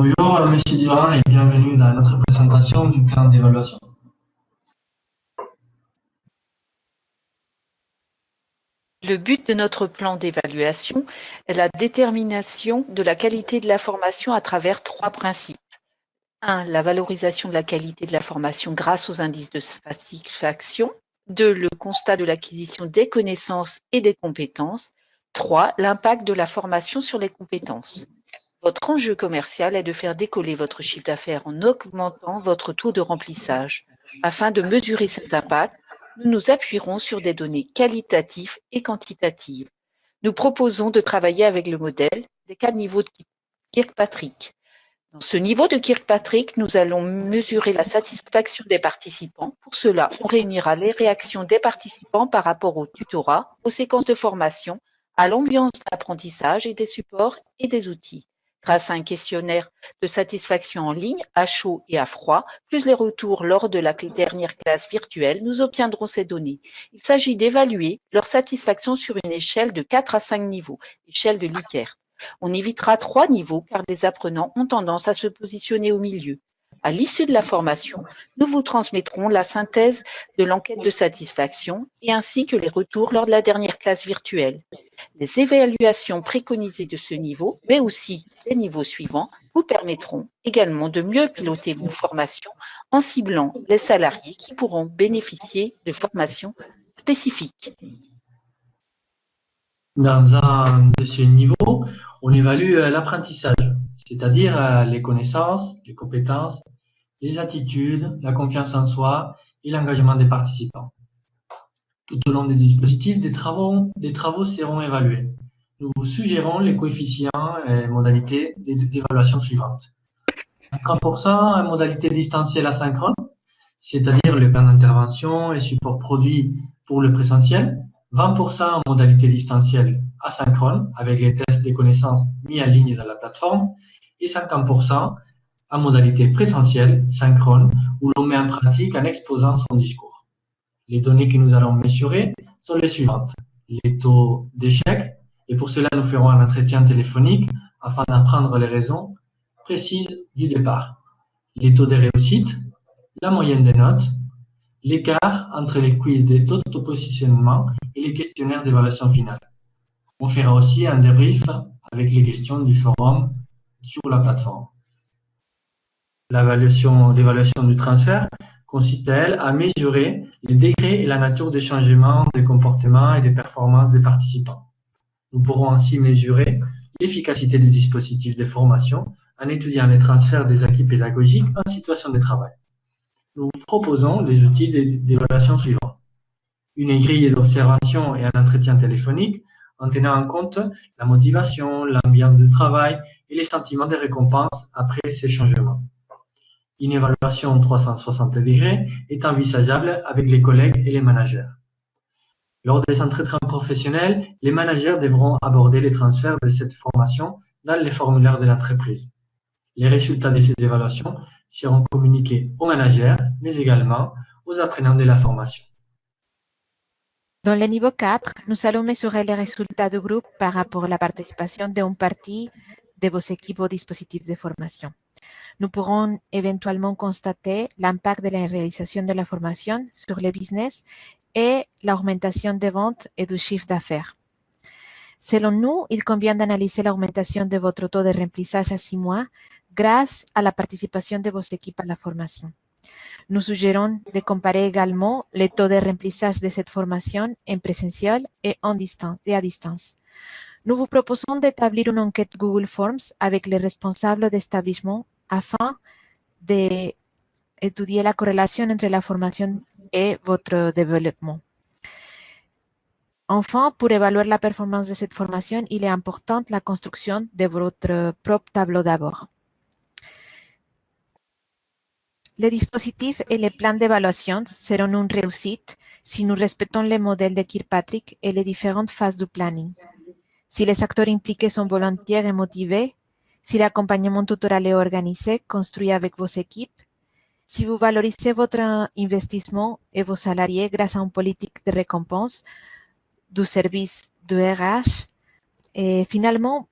Bonjour, Monsieur Durand, et bienvenue dans notre présentation du plan d'évaluation. Le but de notre plan d'évaluation est la détermination de la qualité de la formation à travers 3 principes. 1. La valorisation de la qualité de la formation grâce aux indices de satisfaction. 2. Le constat de l'acquisition des connaissances et des compétences. 3. L'impact de la formation sur les compétences. Votre enjeu commercial est de faire décoller votre chiffre d'affaires en augmentant votre taux de remplissage. Afin de mesurer cet impact, nous nous appuierons sur des données qualitatives et quantitatives. Nous proposons de travailler avec le modèle des 4 niveaux de Kirkpatrick. Dans ce niveau de Kirkpatrick, nous allons mesurer la satisfaction des participants. Pour cela, on réunira les réactions des participants par rapport au tutorat, aux séquences de formation, à l'ambiance d'apprentissage et des supports et des outils. Grâce à un questionnaire de satisfaction en ligne, à chaud et à froid, plus les retours lors de la dernière classe virtuelle, nous obtiendrons ces données. Il s'agit d'évaluer leur satisfaction sur une échelle de 4 à 5 niveaux, échelle de Likert. On évitera 3 niveaux car les apprenants ont tendance à se positionner au milieu. À l'issue de la formation, nous vous transmettrons la synthèse de l'enquête de satisfaction et ainsi que les retours lors de la dernière classe virtuelle. Les évaluations préconisées de ce niveau, mais aussi des niveaux suivants, vous permettront également de mieux piloter vos formations en ciblant les salariés qui pourront bénéficier de formations spécifiques. Dans un de ces niveaux, on évalue l'apprentissage, c'est-à-dire les connaissances, les compétences, les attitudes, la confiance en soi et l'engagement des participants. Tout au long des dispositifs, des travaux seront évalués. Nous vous suggérons les coefficients et modalités d'évaluation suivantes. 50% en modalité distancielle asynchrone, c'est-à-dire le plan d'intervention et support produit pour le présentiel, 20% en modalité distancielle asynchrone, avec les tests des connaissances mis en ligne dans la plateforme, et 50% en modalité présentielle, synchrone, où l'on met en pratique en exposant son discours. Les données que nous allons mesurer sont les suivantes. Les taux d'échec, et pour cela nous ferons un entretien téléphonique afin d'apprendre les raisons précises du départ. Les taux de réussite, la moyenne des notes, l'écart entre les quiz d'autopositionnement et les questionnaires d'évaluation finale. On fera aussi un débrief avec les questions du forum sur la plateforme. L'évaluation du transfert consiste, elle, à mesurer les degrés et la nature des changements des comportements et des performances des participants. Nous pourrons ainsi mesurer l'efficacité du dispositif de formation en étudiant les transferts des acquis pédagogiques en situation de travail. Nous vous proposons les outils d'évaluation suivants. Une grille d'observation et un entretien téléphonique en tenant en compte la motivation, l'ambiance de travail et les sentiments de récompense après ces changements. Une évaluation 360 degrés est envisageable avec les collègues et les managers. Lors des entretiens professionnels, les managers devront aborder les transferts de cette formation dans les formulaires de l'entreprise. Les résultats de ces évaluations seront communiqués aux managers, mais également aux apprenants de la formation. Dans le niveau 4, nous allons mesurer les résultats du groupe par rapport à la participation d'une partie de vos équipes au dispositif de formation. Nous pourrons éventuellement constater l'impact de la réalisation de la formation sur le business et l'augmentation des ventes et du chiffre d'affaires. Selon nous, il convient d'analyser l'augmentation de votre taux de remplissage à 6 mois grâce à la participation de vos équipes à la formation. Nous suggérons de comparer également les taux de remplissage de cette formation en présentiel et à distance. Nous vous proposons d'établir une enquête Google Forms avec les responsables d'établissement afin d'étudier la corrélation entre la formation et votre développement. Enfin, pour évaluer la performance de cette formation, il est important la construction de votre propre tableau d'abord. Les dispositifs et les plans d'évaluation seront une réussite si nous respectons le modèle de Kirkpatrick et les différentes phases du planning. Si les acteurs impliqués sont volontaires et motivés, si l'accompagnement tutoral est organisé, construit avec vos équipes, si vous valorisez votre investissement et vos salariés grâce à une politique de récompense du service de RH, et finalement,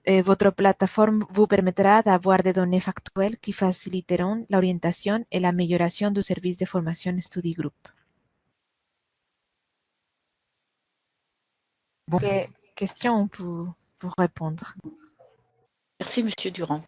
votre plateforme vous permettra d'avoir des données factuelles qui faciliteront l'orientation et l'amélioration du service de formation Study Group. Bon. Question pour répondre. Merci, Monsieur Durand.